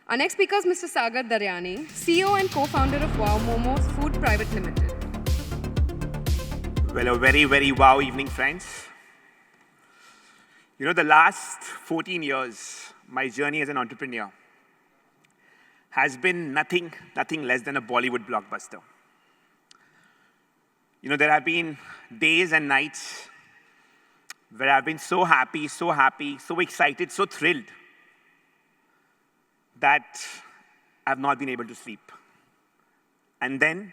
Our next speaker is Mr. Sagar Daryani, CEO and co-founder of WoW Momo's Food Private Limited. Well, a very, very wow evening, friends. You know, the last 14 years, my journey as an entrepreneur has been nothing less than a Bollywood blockbuster. You know, there have been days and nights where I've been so happy, so excited, so thrilled that I've not been able to sleep. And then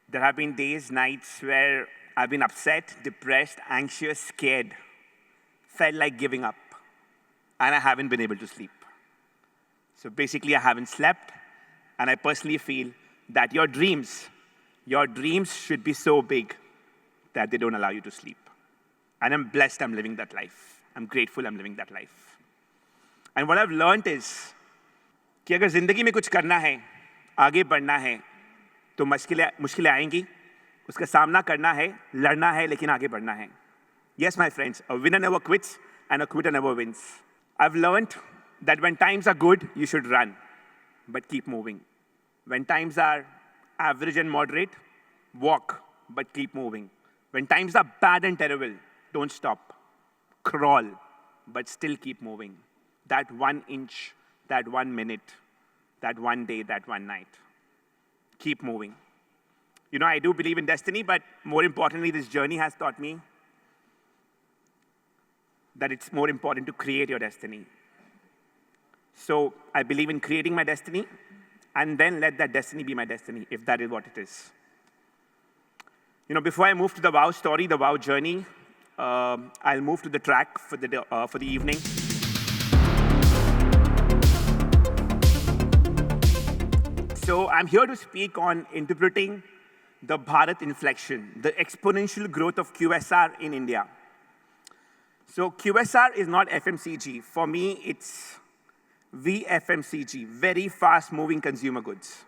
there have been days, nights where I've been upset, depressed, anxious, scared, felt like giving up, and I haven't been able to sleep. So basically, I haven't slept, and I personally feel that your dreams should be so big that they don't allow you to sleep. And I'm blessed I'm living that life. I'm grateful I'm living that life. And what I've learned is कि अगर जिंदगी में कुछ करना है, आगे बढ़ना है, तो मुश्किलें आएंगी, उसका सामना करना है, लड़ना है, लेकिन आगे बढ़ना है. Yes, my friends, a winner never quits and a quitter never wins. I've learned that when times are good, you should run, but keep moving. When times are average and moderate, walk, but keep moving. When times are bad and terrible, don't stop. Crawl, but still keep moving. That 1 inch, that 1 minute, that 1 day, that 1 night. Keep moving. You know, I do believe in destiny, but more importantly, this journey has taught me that it's more important to create your destiny. So I believe in creating my destiny, and then let that destiny be my destiny, if that is what it is. You know, before I move to the WoW story, the WoW journey, I'll move to the track for the evening. So I'm here to speak on interpreting the Bharat inflection, the exponential growth of QSR in India. So QSR is not FMCG. For me, it's VFMCG, very fast-moving consumer goods.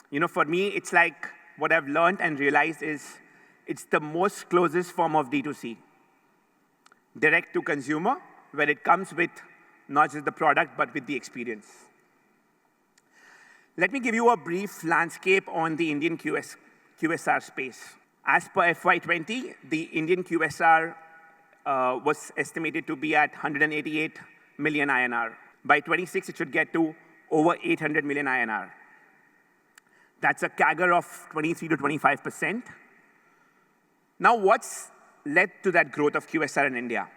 You know, for me, it's like what I've learned and realized is it's the most closest form of D2C, direct to consumer, where it comes with not just the product, but with the experience. Let me give you a brief landscape on the Indian QSR space. As per FY20, the Indian QSR was estimated to be at 188 million INR. By 26, it should get to over 800 million INR. That's a CAGR of 23 to 25%. Now, what's led to that growth of QSR in India?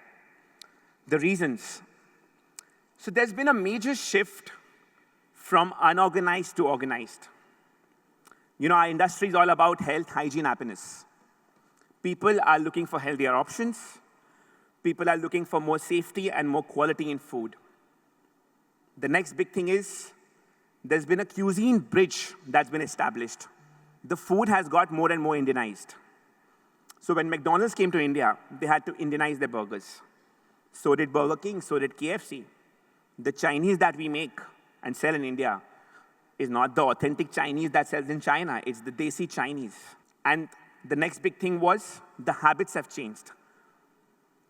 The reasons. So there's been a major shift from unorganized to organized. You know, our industry is all about health, hygiene, happiness. People are looking for healthier options. People are looking for more safety and more quality in food. The next big thing is there's been a cuisine bridge that's been established. The food has got more and more Indianized. So when McDonald's came to India, they had to Indianize their burgers. So did Burger King, so did KFC. The Chinese that we make and sell in India is not the authentic Chinese that sells in China. It's the Desi Chinese. And the next big thing was the habits have changed.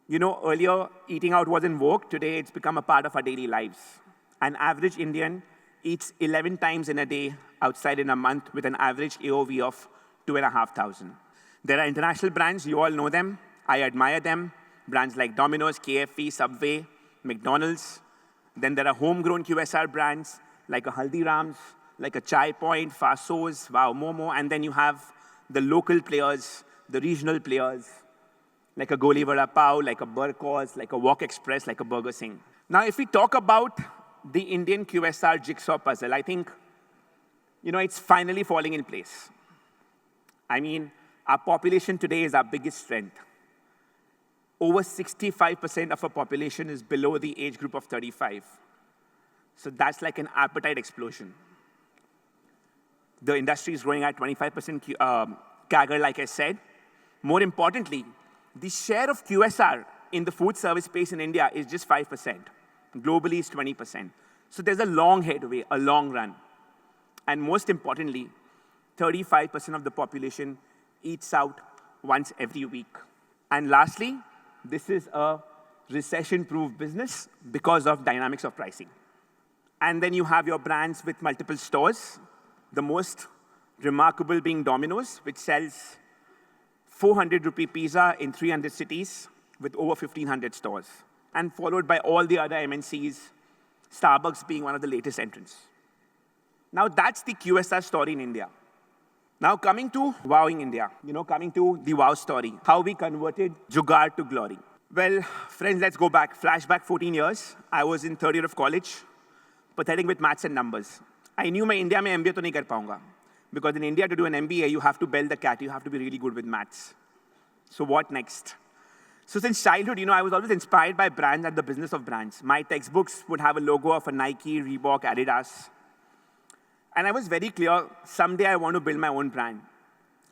You know, earlier, eating out was in vogue. Today, it's become a part of our daily lives. An average Indian eats 11 times in a day outside in a month with an average AOV of 2,500. There are international brands. You all know them. I admire them. Brands like Domino's, KFC, Subway, McDonald's. Then there are homegrown QSR brands like a Haldiram's, like a Chai Point, Fasos, WoW Momo. And then you have the local players, the regional players, like a Goli Vada Pav, like a Burkos, like a Walk Express, like a Burger Singh. Now, if we talk about the Indian QSR jigsaw puzzle, I think, you know, it's finally falling in place. I mean, our population today is our biggest strength. Over 65% of our population is below the age group of 35. So that's like an appetite explosion. The industry is growing at 25% CAGR, like I said. More importantly, the share of QSR in the food service space in India is just 5%. Globally, it's 20%. So there's a long headway, a long run. And most importantly, 35% of the population eats out once every week. And lastly, this is a recession-proof business because of dynamics of pricing. And then you have your brands with multiple stores, the most remarkable being Domino's, which sells 400 rupee pizza in 300 cities with over 1,500 stores, and followed by all the other MNCs, Starbucks being one of the latest entrants. Now that's the QSR story in India. Now coming to wowing India, coming to the wow story, how we converted Jugaad to glory. Well, friends, let's go back. Flashback 14 years. I was in third year of college, pathetic with maths and numbers. I knew my India mein MBA to nahi kar paunga. Because in India, to do an MBA, you have to bell the cat. You have to be really good with maths. So what next? So since childhood, I was always inspired by brands and the business of brands. My textbooks would have a logo of a Nike, Reebok, Adidas. And I was very clear, someday I want to build my own brand.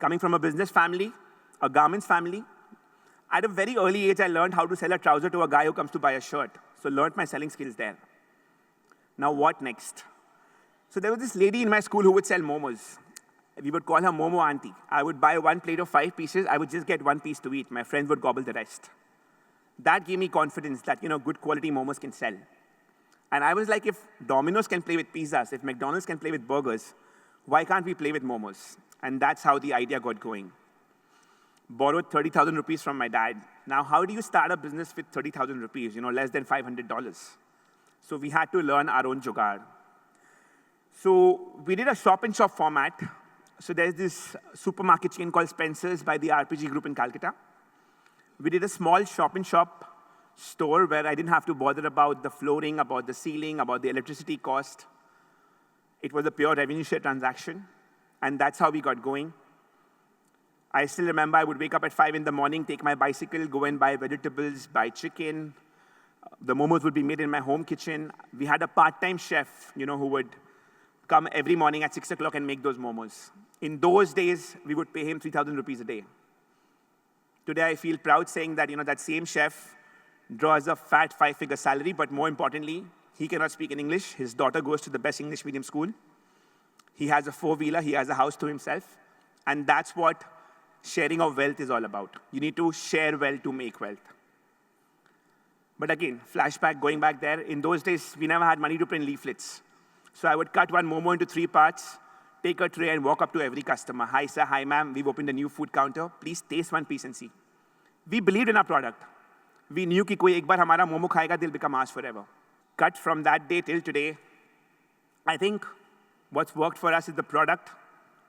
Coming from a business family, a garments family, at a very early age, I learned how to sell a trouser to a guy who comes to buy a shirt. So learned my selling skills there. Now what next? So there was this lady in my school who would sell momos. We would call her Momo auntie. I would buy one plate of 5 pieces. I would just get 1 piece to eat. My friends would gobble the rest. That gave me confidence that, good quality momos can sell. And I was like, if Domino's can play with pizzas, if McDonald's can play with burgers, why can't we play with momos? And that's how the idea got going. Borrowed 30,000 rupees from my dad. Now, how do you start a business with 30,000 rupees, less than $500? So we had to learn our own jugaad. So we did a shop-in-shop format. So there's this supermarket chain called Spencer's by the RPG Group in Calcutta. We did a small shop-in-shop store where I didn't have to bother about the flooring, about the ceiling, about the electricity cost. It was a pure revenue share transaction, and that's how we got going. I still remember I would wake up at 5 in the morning, take my bicycle, go and buy vegetables, buy chicken. The momos would be made in my home kitchen. We had a part-time chef, who would come every morning at 6 o'clock and make those momos. In those days, we would pay him 3,000 rupees a day. Today, I feel proud saying that, that same chef draws a fat 5-figure salary, but more importantly, he cannot speak in English. His daughter goes to the best English medium school. He has a 4-wheeler. He has a house to himself. And that's what sharing of wealth is all about. You need to share wealth to make wealth. But again, flashback, going back there, in those days, we never had money to print leaflets. So I would cut one Momo into 3 parts, take a tray and walk up to every customer. Hi, sir. Hi, ma'am. We've opened a new food counter. Please taste 1 piece and see. We believed in our product. We knew कि कोई एक बार हमारा मोमो खाएगा, they'll become ours forever. Cut from that day till today, I think what's worked for us is the product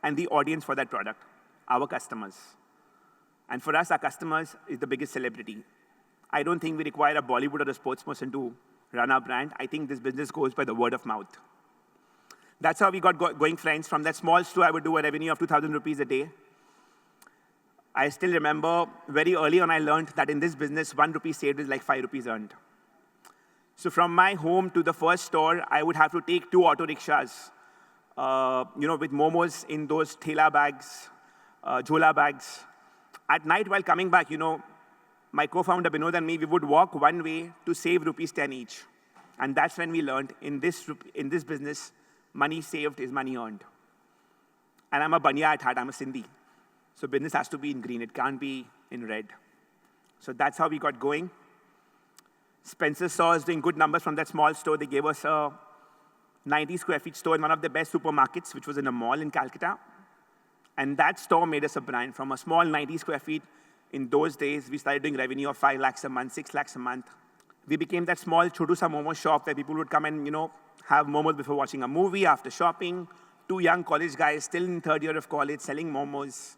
and the audience for that product, our customers. And for us, our customers is the biggest celebrity. I don't think we require a Bollywood or a sports person to run our brand. I think this business goes by the word of mouth. That's how we got going, friends. From that small store, I would do a revenue of 2,000 rupees a day. I still remember very early on, I learned that in this business, 1 rupee saved is like 5 rupees earned. So from my home to the first store, I would have to take 2 auto rickshaws, with momos in those thela bags, jhola bags. At night, while coming back, my co-founder Binod and me, we would walk one way to save rupees 10 each. And that's when we learned in this business, money saved is money earned. And I'm a Banya at heart, I'm a Sindhi. So business has to be in green, it can't be in red. So that's how we got going. Spencer saw us doing good numbers from that small store. They gave us a 90 square feet store in one of the best supermarkets, which was in a mall in Calcutta. And that store made us a brand. From a small 90 square feet, in those days, we started doing revenue of 5 lakhs a month, 6 lakhs a month. We became that small chotu sa momo shop where people would come and, have momos before watching a movie, after shopping. 2 young college guys, still in third year of college, selling momos.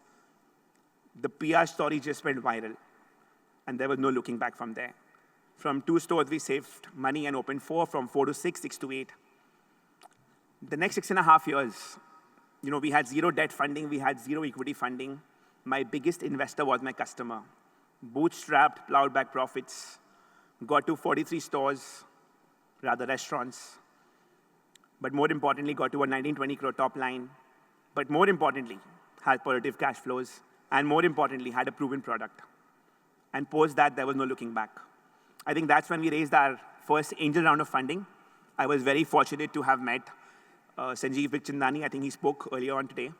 The PR story just went viral. And there was no looking back from there. From 2 stores, we saved money and opened 4, from 4 to 6, 6 to 8. The next 6.5 years, we had 0 debt funding, we had 0 equity funding. My biggest investor was my customer. Bootstrapped, plowed back profits, got to 43 stores, rather restaurants. But more importantly, got to a 19-20 crore top line. But more importantly, had positive cash flows. And more importantly, had a proven product. And post that, there was no looking back. I think that's when we raised our first angel round of funding. I was very fortunate to have met Sanjeev Bikhchandani. I think he spoke earlier on today.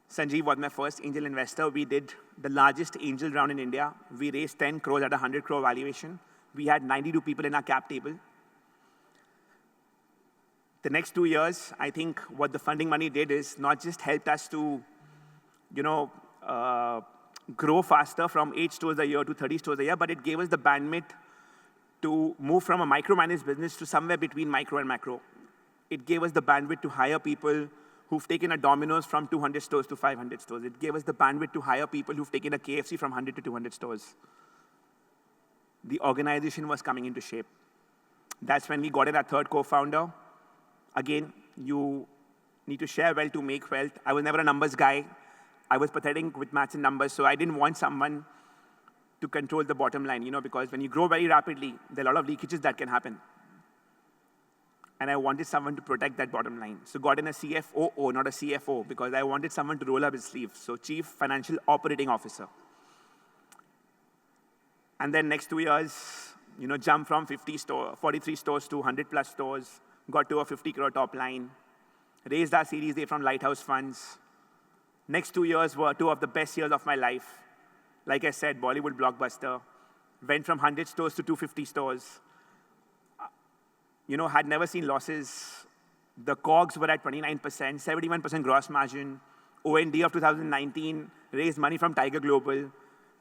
Sanjeev was my first angel investor. We did the largest angel round in India. We raised 10 crores at a 100 crore valuation. We had 92 people in our cap table. The next 2 years, I think what the funding money did is not just helped us to, grow faster from 8 stores a year to 30 stores a year, but it gave us the bandwidth to move from a micromanaged business to somewhere between micro and macro. It gave us the bandwidth to hire people who've taken a Domino's from 200 stores to 500 stores. It gave us the bandwidth to hire people who've taken a KFC from 100 to 200 stores. The organization was coming into shape. That's when we got in our third co-founder. Again, you need to share wealth to make wealth. I was never a numbers guy. I was pathetic with maths and numbers, so I didn't want someone to control the bottom line, because when you grow very rapidly, there are a lot of leakages that can happen. And I wanted someone to protect that bottom line. So got in a CFOO, not a CFO, because I wanted someone to roll up his sleeves. So Chief Financial Operating Officer. And then next 2 years, jump from 43 stores to 100 plus stores, got to a 50 crore top line, raised our Series A from Lighthouse funds. Next 2 years were 2 of the best years of my life. Like I said, Bollywood blockbuster. Went from 100 stores to 250 stores. Had never seen losses. The COGS were at 29%, 71% gross margin. OND of 2019, raised money from Tiger Global,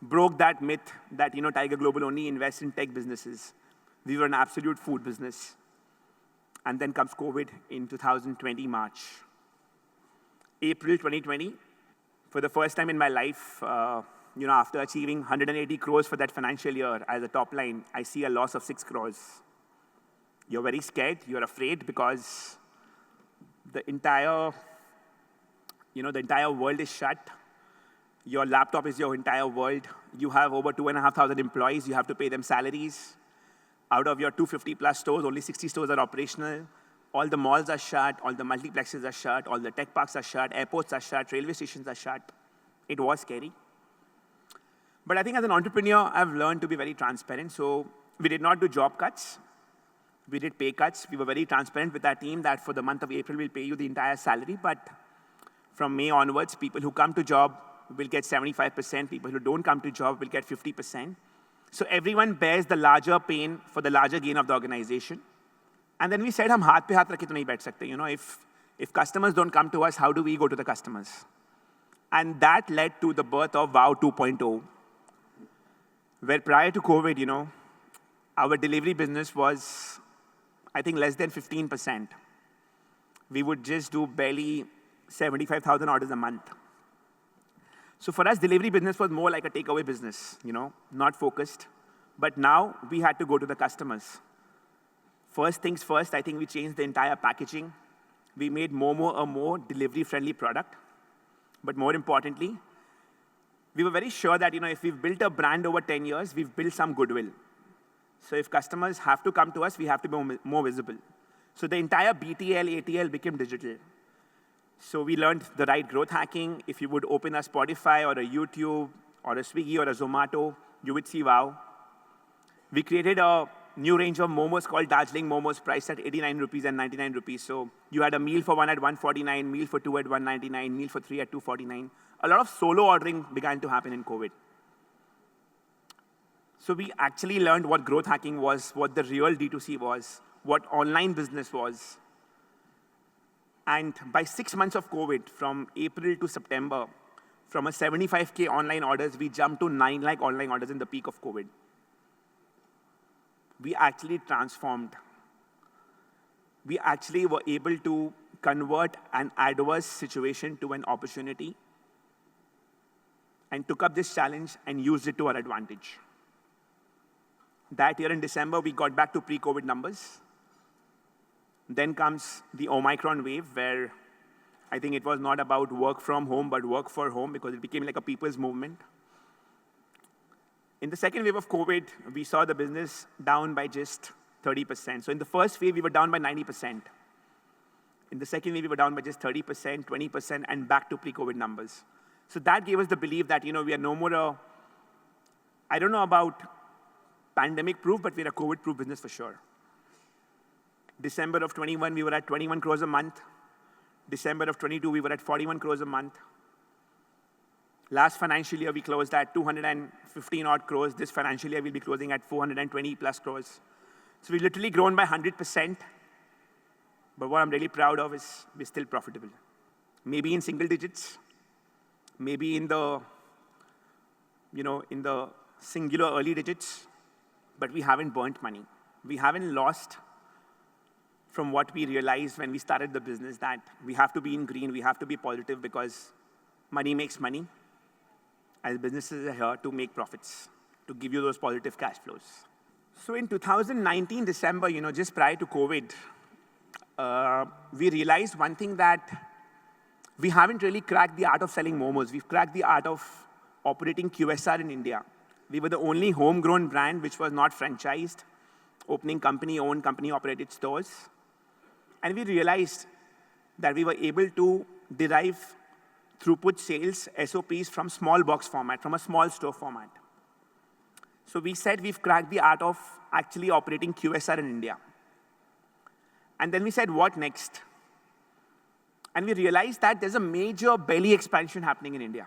broke that myth that Tiger Global only invests in tech businesses. We were an absolute food business. And then comes COVID in 2020 March. April 2020, for the first time in my life, after achieving 180 crores for that financial year as a top line, I see a loss of 6 crores. You're very scared, you're afraid because the entire world is shut. Your laptop is your entire world. You have over 2,500 employees, you have to pay them salaries. Out of your 250 plus stores, only 60 stores are operational. All the malls are shut, all the multiplexes are shut, all the tech parks are shut, airports are shut, railway stations are shut. It was scary. But I think as an entrepreneur, I've learned to be very transparent. So we did not do job cuts. We did pay cuts. We were very transparent with our team that for the month of April, we'll pay you the entire salary. But from May onwards, people who come to job will get 75%. People who don't come to job will get 50%. So everyone bears the larger pain for the larger gain of the organization. And then we said, hum haath pe haath rakhe to nahi baith sakte. If customers don't come to us, how do we go to the customers? And that led to the birth of WoW 2.0, where prior to COVID, our delivery business was, I think, less than 15%. We would just do barely 75,000 orders a month. So for us, delivery business was more like a takeaway business, not focused. But now we had to go to the customers. First things first, I think we changed the entire packaging. We made Momo a more delivery-friendly product. But more importantly, we were very sure that if we've built a brand over 10 years, we've built some goodwill. So if customers have to come to us, we have to be more visible. So the entire BTL, ATL became digital. So we learned the right growth hacking. If you would open a Spotify or a YouTube or a Swiggy or a Zomato, you would see WoW. We created a new range of momos called Darjeeling Momos, priced at 89 rupees and 99 rupees. So you had a meal for 1 at 149, meal for 2 at 199, meal for 3 at 249. A lot of solo ordering began to happen in COVID. So we actually learned what growth hacking was, what the real D2C was, what online business was. And by 6 months of COVID, from April to September, from a 75K online orders, we jumped to 9 lakh online orders in the peak of COVID. We actually transformed. We actually were able to convert an adverse situation to an opportunity and took up this challenge and used it to our advantage. That year in December, we got back to pre-COVID numbers. Then comes the Omicron wave, where I think it was not about work from home, but work for home, because it became like a people's movement. In the second wave of COVID, we saw the business down by just 30%. So in the first wave, we were down by 90%. In the second wave, we were down by just 30%, 20%, and back to pre-COVID numbers. So that gave us the belief that, we are no more I don't know about pandemic-proof, but we're a COVID-proof business for sure. December of 21, we were at 21 crores a month. December of 22, we were at 41 crores a month. Last financial year, we closed at 215 odd crores. This financial year, we'll be closing at 420 plus crores. So we've literally grown by 100%. But what I'm really proud of is we're still profitable. Maybe in single digits, maybe in the, in the singular early digits, but we haven't burnt money. We haven't lost from what we realized when we started the business, that we have to be in green, we have to be positive, because money makes money. As businesses are here to make profits, to give you those positive cash flows. So in 2019, December, just prior to COVID, we realized one thing, that we haven't really cracked the art of selling momos. We've cracked the art of operating QSR in India. We were the only homegrown brand which was not franchised, opening company-owned, company-operated stores. And we realized that we were able to derive throughput sales, SOPs, from small box format, from a small store format. So we said we've cracked the art of actually operating QSR in India. And then we said, what next? And we realized that there's a major belly expansion happening in India.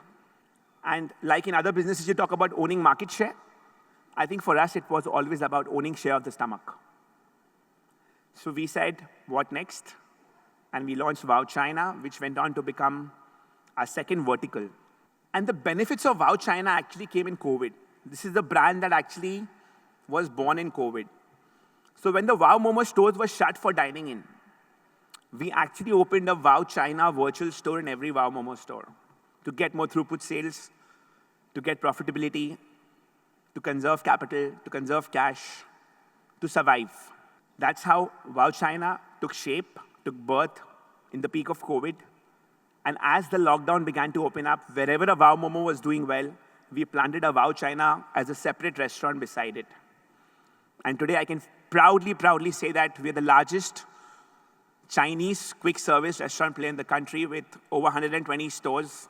And like in other businesses, you talk about owning market share. I think for us, it was always about owning share of the stomach. So we said, what next? And we launched WoW China, which went on to become our second vertical. And the benefits of WoW China actually came in COVID. This is the brand that actually was born in COVID. So when the WoW Momo stores were shut for dining in, we actually opened a WoW China virtual store in every WoW Momo store to get more throughput sales, to get profitability, to conserve capital, to conserve cash, to survive. That's how WoW China took shape, took birth in the peak of COVID. And as the lockdown began to open up, wherever a WoW Momo was doing well, we planted a WoW China as a separate restaurant beside it. And today I can proudly say that we are the largest Chinese quick service restaurant player in the country, with over 120 stores,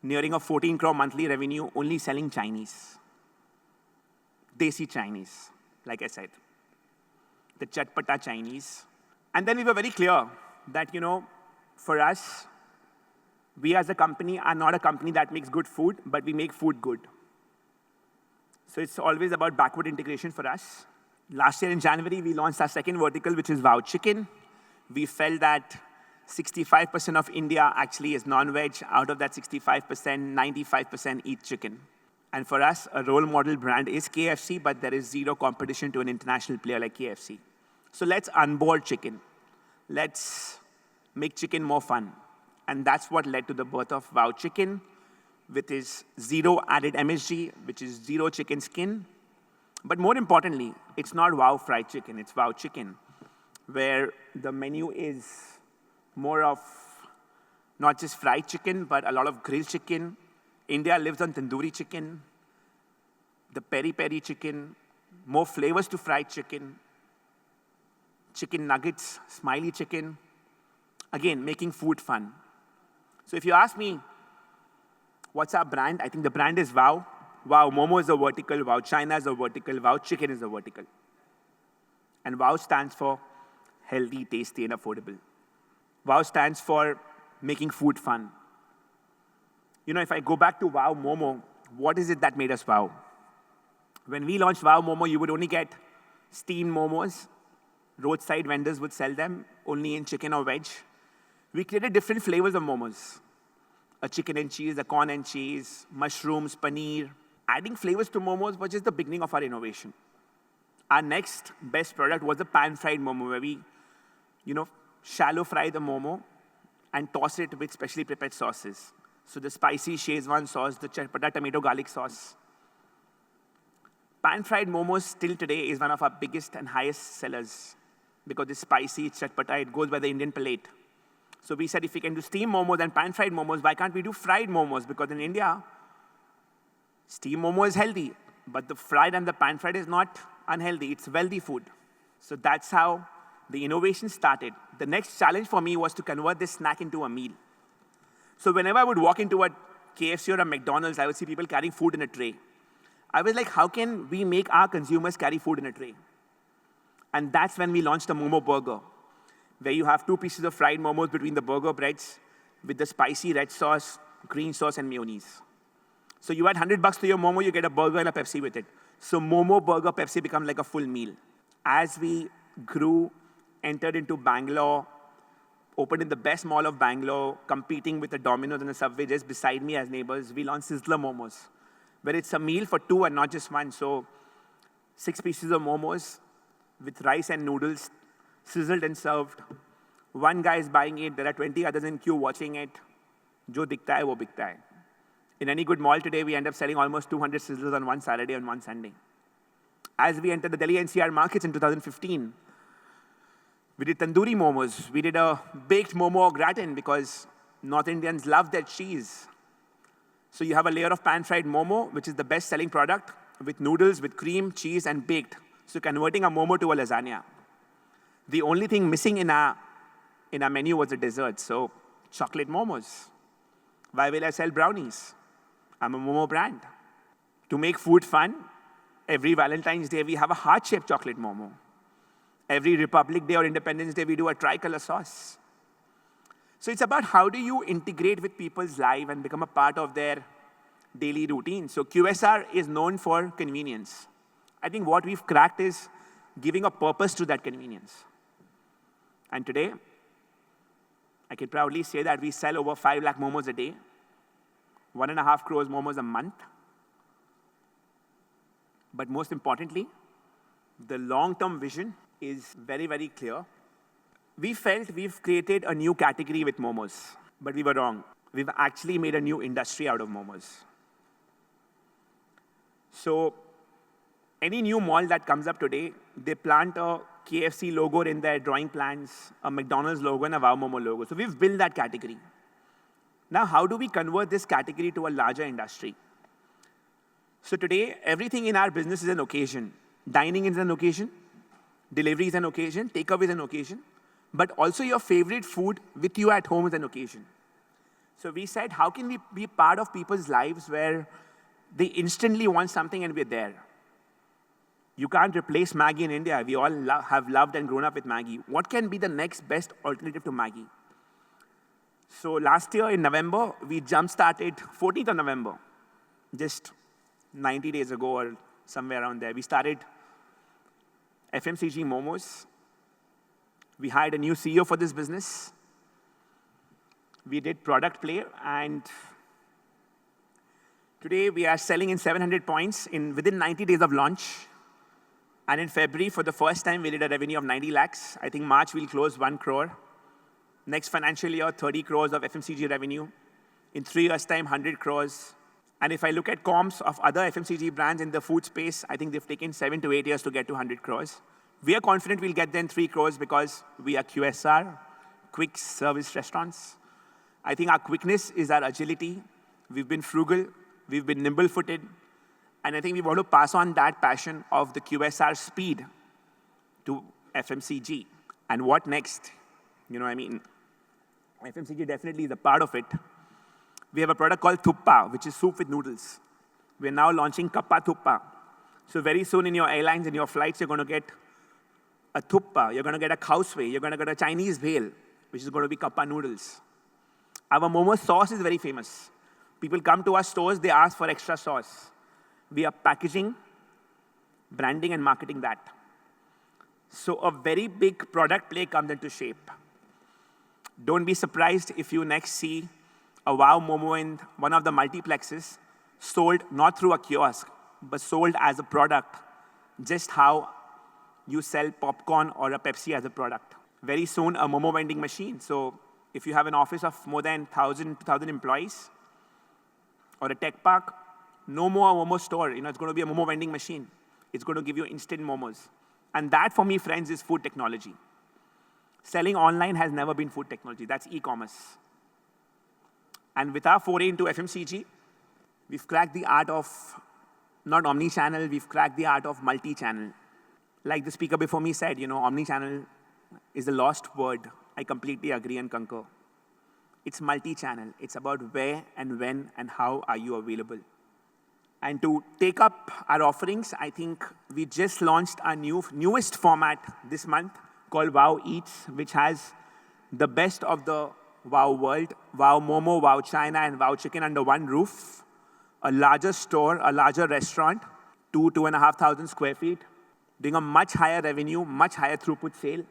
nearing a 14 crore monthly revenue, only selling Chinese. Desi Chinese, like I said. The chatpata Chinese. And then we were very clear that, for us, we as a company are not a company that makes good food, but we make food good. So it's always about backward integration for us. Last year in January, we launched our second vertical, which is WoW Chicken. We felt that 65% of India actually is non-veg. Out of that 65%, 95% eat chicken. And for us, a role model brand is KFC, but there is zero competition to an international player like KFC. So let's onboard chicken. Let's make chicken more fun. And that's what led to the birth of WoW Chicken, with its zero added MSG, which is zero chicken skin. But more importantly, it's not WoW fried chicken, it's WoW Chicken, where the menu is more of not just fried chicken, but a lot of grilled chicken. India lives on tandoori chicken, the peri-peri chicken, more flavors to fried chicken, chicken nuggets, smiley chicken. Again, making food fun. So if you ask me, what's our brand? I think the brand is WoW. WoW Momo is a vertical, WoW China is a vertical, WoW Chicken is a vertical. And WoW stands for healthy, tasty, and affordable. WoW stands for making food fun. If I go back to WoW Momo, what is it that made us wow? When we launched WoW Momo, you would only get steamed momos. Roadside vendors would sell them only in chicken or veg. We created different flavors of momos. A chicken and cheese, a corn and cheese, mushrooms, paneer. Adding flavors to momos was just the beginning of our innovation. Our next best product was the pan-fried momo, where we, shallow fry the momo and toss it with specially prepared sauces. So the spicy Szechuan sauce, the chatpata tomato garlic sauce. Pan-fried momos till today is one of our biggest and highest sellers, because it's spicy, it's chatpata, it goes by the Indian palate. So we said, if we can do steam momos and pan-fried momos, why can't we do fried momos? Because in India, steam momo is healthy, but the fried and the pan-fried is not unhealthy. It's wealthy food. So that's how the innovation started. The next challenge for me was to convert this snack into a meal. So whenever I would walk into a KFC or a McDonald's, I would see people carrying food in a tray. I was like, how can we make our consumers carry food in a tray? And that's when we launched the Momo Burger, where you have 2 pieces of fried momos between the burger breads with the spicy red sauce, green sauce, and mayonnaise. So you add $100 to your Momo, you get a burger and a Pepsi with it. So Momo, burger, Pepsi become like a full meal. As we grew entered into Bangalore, opened in the best mall of Bangalore, competing with the Domino's and the Subway just beside me as neighbors. We launched Sizzler Momos, where it's a meal for two and not just one. So 6 pieces of momos with rice and noodles, sizzled and served. One guy is buying it. There are 20 others in queue watching it. Jo dikhta hai, wo bikta hai. In any good mall today, we end up selling almost 200 sizzlers on one Saturday and one Sunday. As we entered the Delhi NCR markets in 2015, we did tandoori momos. We did a baked momo or gratin because North Indians love their cheese. So you have a layer of pan-fried momo, which is the best-selling product, with noodles, with cream, cheese, and baked. So converting a momo to a lasagna. The only thing missing in our menu was a dessert, so chocolate momos. Why will I sell brownies? I'm a Momo brand. To make food fun, every Valentine's Day, we have a heart-shaped chocolate momo. Every Republic Day or Independence Day, we do a tricolor sauce. So it's about how do you integrate with people's life and become a part of their daily routine. So QSR is known for convenience. I think what we've cracked is giving a purpose to that convenience. And today, I can proudly say that we sell over 5 lakh momos a day, 1.5 crores momos a month. But most importantly, the long-term vision is very, very clear. We felt we've created a new category with momos, but we were wrong. We've actually made a new industry out of momos. So any new mall that comes up today, they plant a KFC logo in their drawing plans, a McDonald's logo, and a Wow Momo logo. So we've built that category. Now, how do we convert this category to a larger industry? So today, everything in our business is an occasion. Dining is an occasion. Delivery is an occasion. Takeaway is an occasion. But also your favorite food with you at home is an occasion. So we said, how can we be part of people's lives where they instantly want something and we're there? You can't replace Maggi in India. We all have loved and grown up with Maggi. What can be the next best alternative to Maggi? So last year in November, we jump-started 14th of November, just 90 days ago or somewhere around there. We started FMCG Momos. We hired a new CEO for this business. We did product play, and today we are selling in 700 points within 90 days of launch. And in February, for the first time, we did a revenue of 90 lakhs. I think March we'll close 1 crore. Next financial year, 30 crores of FMCG revenue. In 3 years' time, 100 crores. And if I look at comps of other FMCG brands in the food space, I think they've taken 7 to 8 years to get to 100 crores. We are confident we'll get there in 3 crores because we are QSR, quick service restaurants. I think our quickness is our agility. We've been frugal. We've been nimble-footed. And I think we want to pass on that passion of the QSR speed to FMCG. And what next? You know what I mean? FMCG definitely is a part of it. We have a product called Thuppa, which is soup with noodles. We're now launching Kappa Thuppa. So very soon in your airlines and your flights, you're going to get a Thuppa. You're going to get a cow sway. You're going to get a Chinese bhel, which is going to be Kappa noodles. Our Momo sauce is very famous. People come to our stores, they ask for extra sauce. We are packaging, branding, and marketing that. So a very big product play comes into shape. Don't be surprised if you next see a Wow Momo in one of the multiplexes sold not through a kiosk, but sold as a product, just how you sell popcorn or a Pepsi as a product. Very soon, a Momo vending machine. So if you have an office of more than 1,000, 2,000 employees, or a tech park, no more a Momo store. It's going to be a Momo vending machine. It's going to give you instant momos. And that, for me, friends, is food technology. Selling online has never been food technology. That's e-commerce. And with our foray into FMCG, we've cracked the art of not omni-channel, we've cracked the art of multi-channel. Like the speaker before me said, omni-channel is a lost word. I completely agree and concur. It's multi-channel. It's about where and when and how are you available. And to take up our offerings, I think we just launched our newest format this month called Wow Eats, which has the best of the Wow world, Wow Momo, Wow China, and Wow Chicken under one roof. A larger store, a larger restaurant, 2,500 square feet, doing a much higher revenue, much higher throughput sale.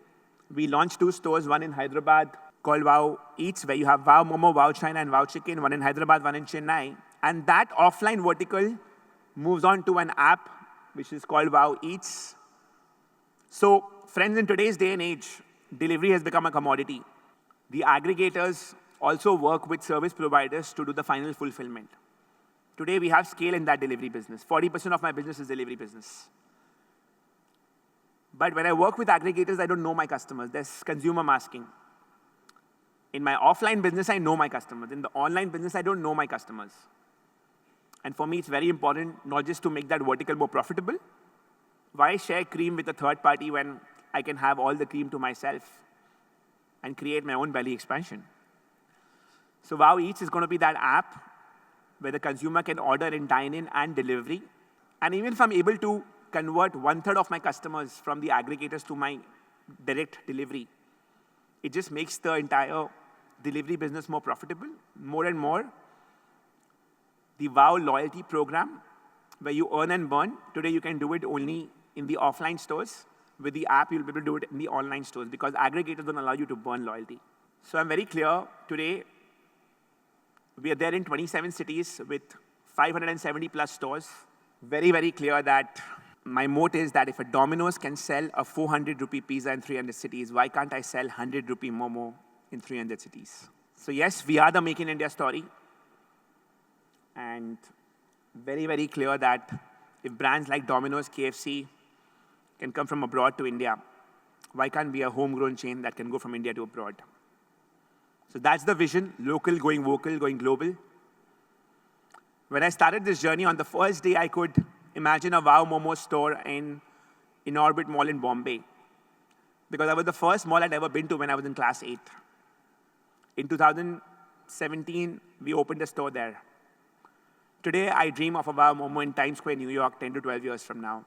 We launched 2 stores, one in Hyderabad called WoW Eats, where you have WoW Momo, WoW China, and WoW Chicken, one in Hyderabad, one in Chennai. And that offline vertical moves on to an app which is called WoW Eats. So, friends, in today's day and age, delivery has become a commodity. The aggregators also work with service providers to do the final fulfillment. Today, we have scale in that delivery business. 40% of my business is delivery business. But when I work with aggregators, I don't know my customers. There's consumer masking. In my offline business, I know my customers. In the online business, I don't know my customers. And for me, it's very important not just to make that vertical more profitable. Why share cream with a third party when I can have all the cream to myself and create my own belly expansion? So WoW Eats is going to be that app where the consumer can order in dine-in and delivery. And even if I'm able to convert 1/3 of my customers from the aggregators to my direct delivery, it just makes the entire delivery business more profitable. More and more, the WoW loyalty program, where you earn and burn, today you can do it only in the offline stores. With the app, you'll be able to do it in the online stores because aggregators don't allow you to burn loyalty. So I'm very clear today, we are there in 27 cities with 570 plus stores. Very, very clear that my moat is that if a Domino's can sell a 400 rupee pizza in 300 cities, why can't I sell 100 rupee Momo in 300 cities? So yes, we are the Make in India story. And very, very clear that if brands like Domino's, KFC can come from abroad to India, why can't we be a homegrown chain that can go from India to abroad? So that's the vision, local going vocal, going global. When I started this journey, on the first day, I could imagine a WoW Momo store in Orbit Mall in Bombay, because that was the first mall I'd ever been to when I was in class 8. In 2017, we opened a store there. Today, I dream of a WoW Momo in Times Square, New York, 10 to 12 years from now.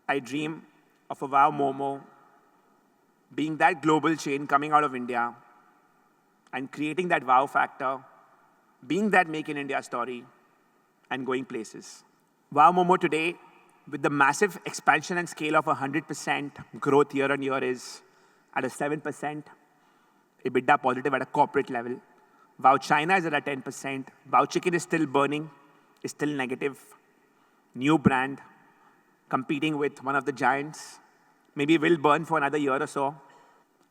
I dream of a WoW Momo being that global chain coming out of India and creating that wow factor, being that Make in India story, and going places. WoW Momo today, with the massive expansion and scale of 100% growth year on year, is at a 7% EBITDA positive at a corporate level. WoW China is at a 10%. WoW Chicken is still burning, is still negative. New brand, competing with one of the giants. Maybe will burn for another year or so.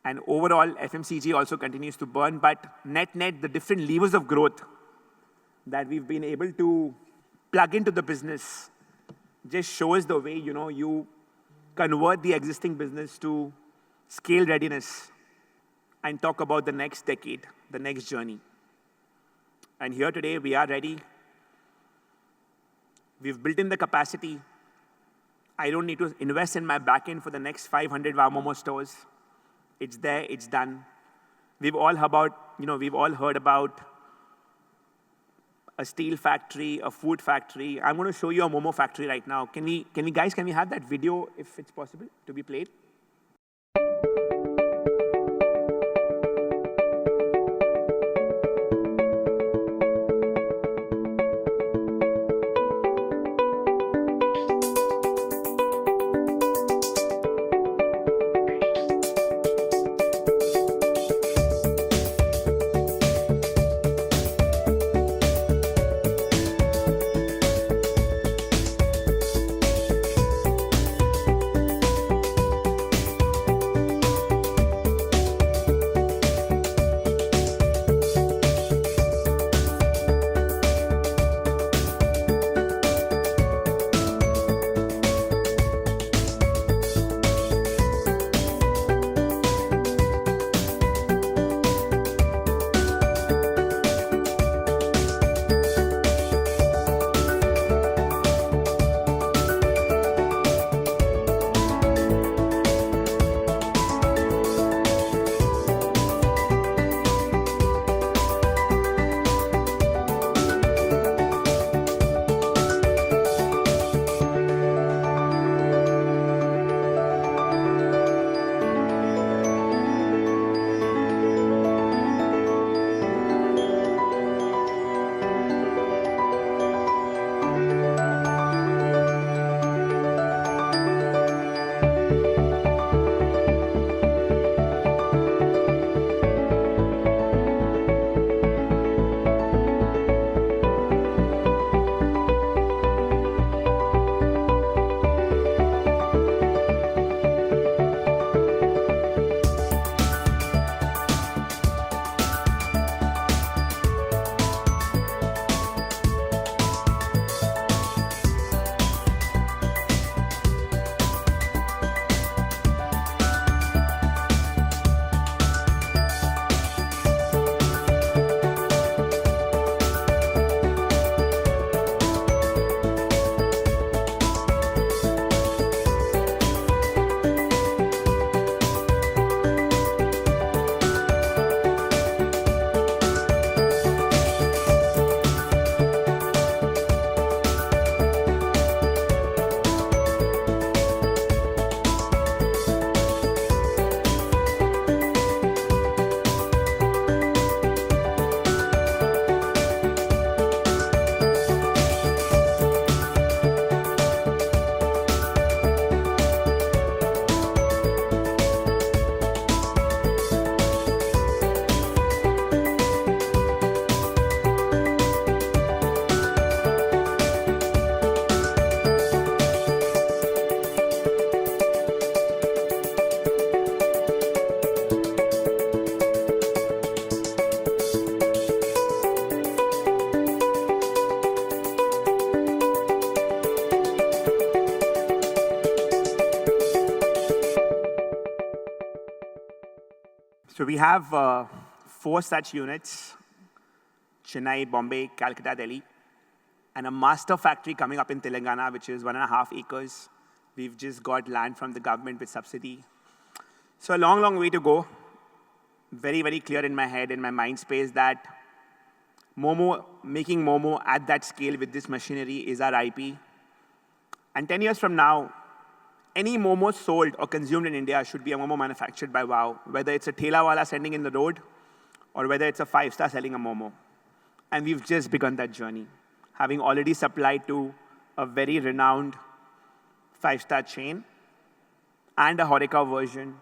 And overall, FMCG also continues to burn, but net-net, the different levers of growth that we've been able to plug into the business just shows the way, you convert the existing business to scale readiness and talk about the next decade, the next journey. And here today, we are ready. We've built in the capacity. I don't need to invest in my backend for the next 500 WoW Momo stores. It's there, it's done. We've all heard about a steel factory, a food factory. I'm going to show you a Momo factory right now. Can we have that video, if it's possible, to be played? So we have 4 such units: Chennai, Bombay, Calcutta, Delhi, and a master factory coming up in Telangana, which is 1.5 acres. We've just got land from the government with subsidy. So a long, long way to go. Very, very clear in my head, in my mind space, that Momo, making Momo at that scale with this machinery is our IP. And 10 years from now, any Momo sold or consumed in India should be a Momo manufactured by WoW, whether it's a Thela wala sending in the road or whether it's a 5-star selling a Momo. And we've just begun that journey, having already supplied to a very renowned 5-star chain and a Horeca version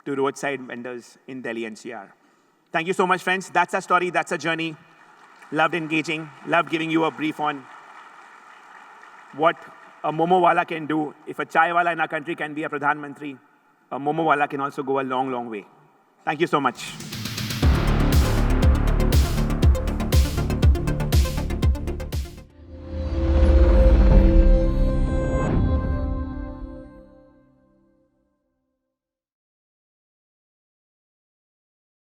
to roadside vendors in Delhi NCR. Thank you so much, friends. That's our story. That's our journey. Loved engaging. Loved giving you a brief on what a Momo wala can do. If a chai wala in our country can be a Pradhan Mantri, a Momo wala can also go a long, long way. Thank you so much.